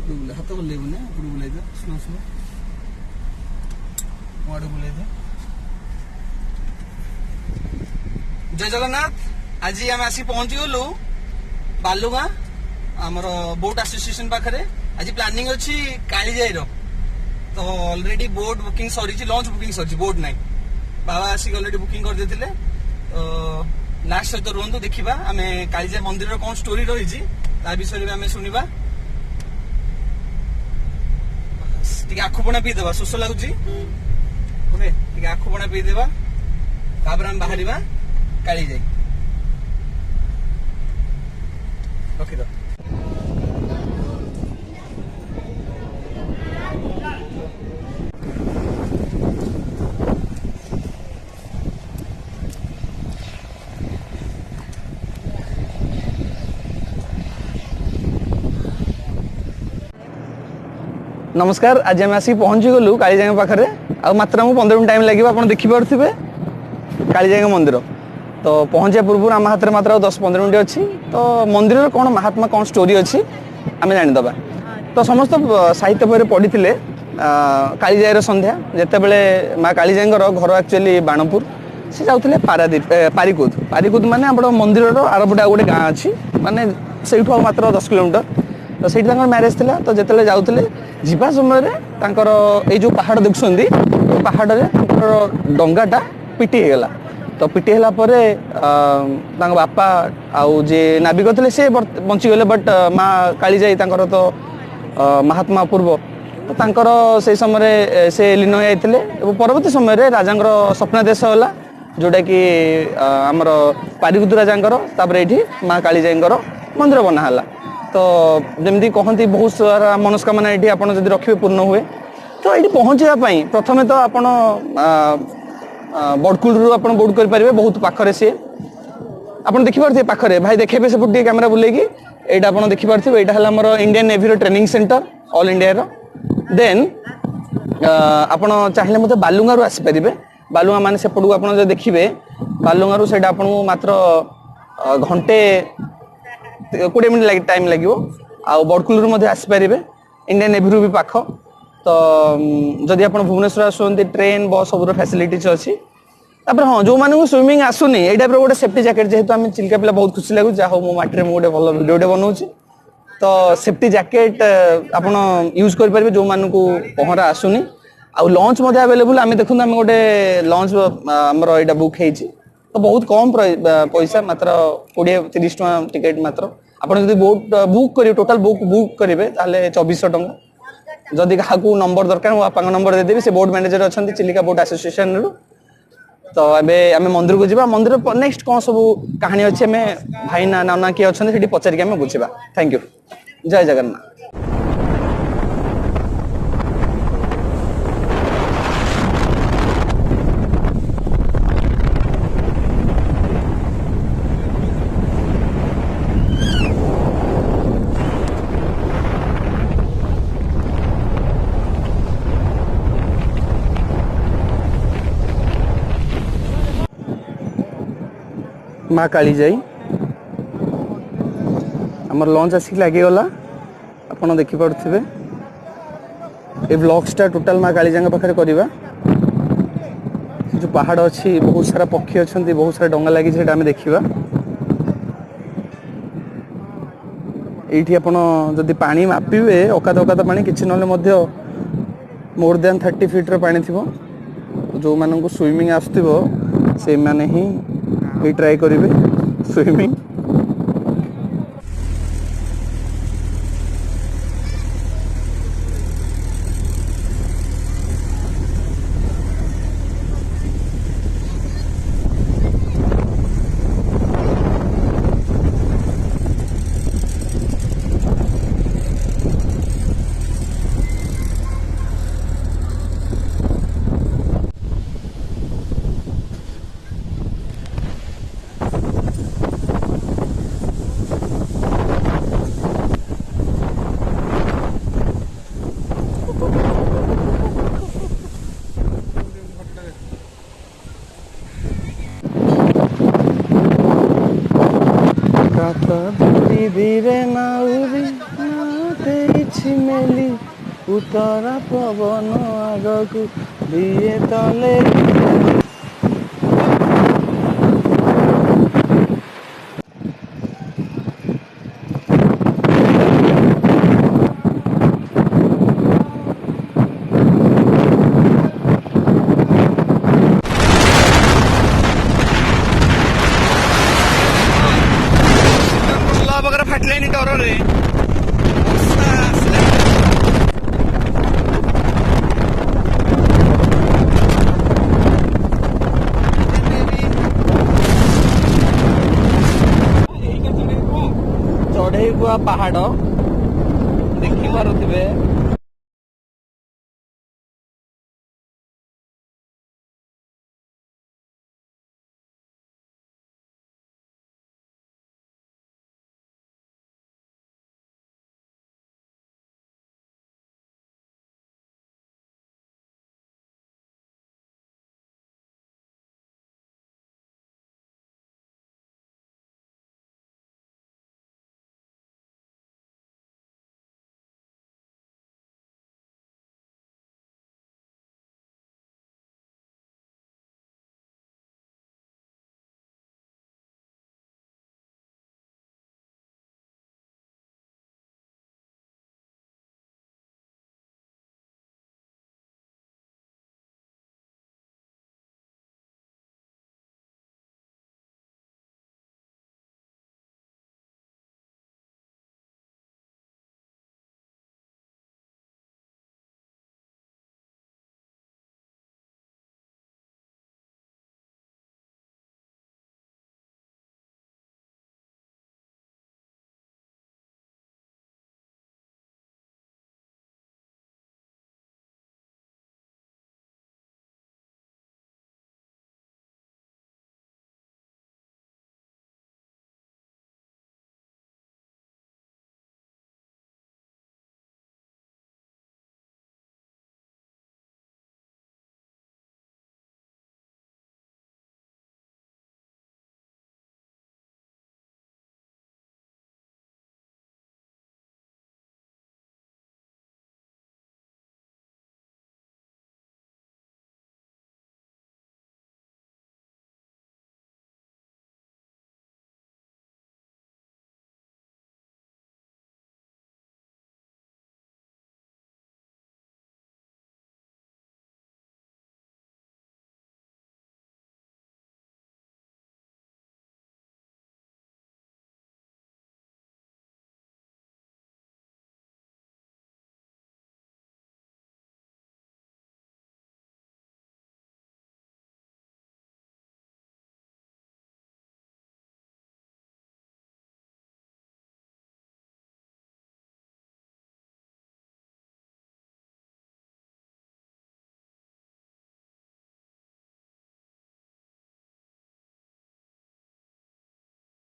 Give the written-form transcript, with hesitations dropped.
हाथ बुलेबुनि बुलाई दे सुनो सुनो मुआड़े बुलाई दे। जय जगन्नाथ। आज आम आसी पहुंची गलु बालुगाँ आमर बोट एसोसिएशन पाखे। आज प्लानिंग अच्छी कालीजाई तो ऑलरेडी बोट बुकिंग सरी लॉन्च बुकिंग सरी बोट ना बाबा आसिक ऑलरेडी बुकिंग कर देते तो लास्ट सहित रुहतु देखा आम कालीजा मंदिर कौन स्टोरी रही विषय में आम शुणा। आखुपणा पीदेवा शोष लगुच ओके आखुपणा पीदेवा आम बाहर कालीजाई रखिद। नमस्कार। आज आम आसिक पहुंची गलु कालीजाई पाखे आ मात्र आमको 15 मिनट टाइम लगे आप देखिपे कालीजाई मंदिर। तो पहुंचा पूर्व आम हाथ में मात्र 10-15 मिनट अच्छी तो मंदिर कौन महात्मा कौन स्टोरी अच्छी आम जानीदबा। तो समस्त साहित्य बही पढ़ी कालीजाईर संध्या जिते बड़े माँ कालीजाई घर एक्चुअली बाणपुर से जाते पारादीप पारिकुद पारिकुद माने आप मंदिर आरपटे गोटे गाँ अच्छी माने से मात्र 10 किलोमीटर। तो से मैरेज था तो जिते जाते जीवा समय जो पहाड़ देखुं पहाड़ डंगाटा पिटी होगला। तो पिटी है बापा आउ जे नाविक थे सी बंचीगले बट माँ कालीजाई तो महात्मा पूर्व तो से समय से लीन हो परवर्ती समय राजा स्वप्नादेश होला जोटा कि आमर पारिकुद राजा ये माँ कालीजाई मंदिर बनाला। तो जमी कहती बहुत सारा मनस्कामना ये आप रखिए पूर्ण हुए। तो ये पहुँचापी प्रथम तो आप बड़कुल आप बोट करेंगे बहुत पाखे सी आप देखिपे पाखे भाई देखे से कैमेरा बुले यहाँ आप देखिपे यहाँ Indian navy training centre all India. Then आप चाहिए मतलब बालुगाँ आसीपारे बालुगाँ मान सेपटू आप देखिए बालुगाँ से आपको मात्र घंटे 20 मिनट टाइम लगे आ बड़कुल आसीपारे इंडियन नेवी भी पाख। तो जदि आप भुवनेश्वर आसुँच ट्रेन बस सब फैसिलिटीज अच्छी। हाँ जो मानक स्विमिंग आसुनी ये टाइप गोटे सेफ्टी जैकेट जेहेतु आम चिल्का पिला बहुत खुशी लगुच जहाँ मो माटी में गोटे भल भिडियोटे बनाऊँ। तो सेफ्टी जैकेट आप यूज करेंगे जो मानक पहरा आसुनी आउ लंच अवेलेबल आम देखते आम गोटे लंच आमर यहाँ बुक हो तो बहुत कम पैसा मात्र 20-30 टका टिकेट मात्र। आपड़ जो बोट बुक करेंगे टोटाल बुक करेंगे 2400 टका। जदि क्या नंबर दरकार मो बापा नंबर देदेवी से बोट मैनेजर अच्छा चिलिका बोट एसोसिएशन रु। तो आम मंदिर को जावा मंदिर नेक्स्ट कौन सब कहानी अच्छे आम भाई ना नाना किए अच्छा पचारिक आम बुझा। Thank you. जय जगन्नाथ। माँ कालीजाई आमर लंच आसिक लगिगला आप देखिपे ये ब्लॉग्सटा टोटाल माँ कालीजाई पाखे करवा। जो पहाड़ अच्छी बहुत सारा पक्षी अच्छा बहुत सारा डंगा लगी आम देखा। ये आपड़ी पानी मापिबे अकात अकात पानी कि मोर देन 30 फीट्र पानी थी। जो मानक स्विमिंग आसो से मैंने ही ट्राई करेंगे स्विमिंग। धीरे धीरे नाउरी ना तेरी ଝିମେଲି ଉତ୍ତର ପବନ ଆଗକୁ ଦିଏ ତଲେ ବଗର ଫାଟିଲାଣି ଡରରେ ବର୍ଷା ଆସିଲାଣି। ଚଢେଇ ବୁଆ ପାହାଡ ଦେଖିପାରୁଥିବେ।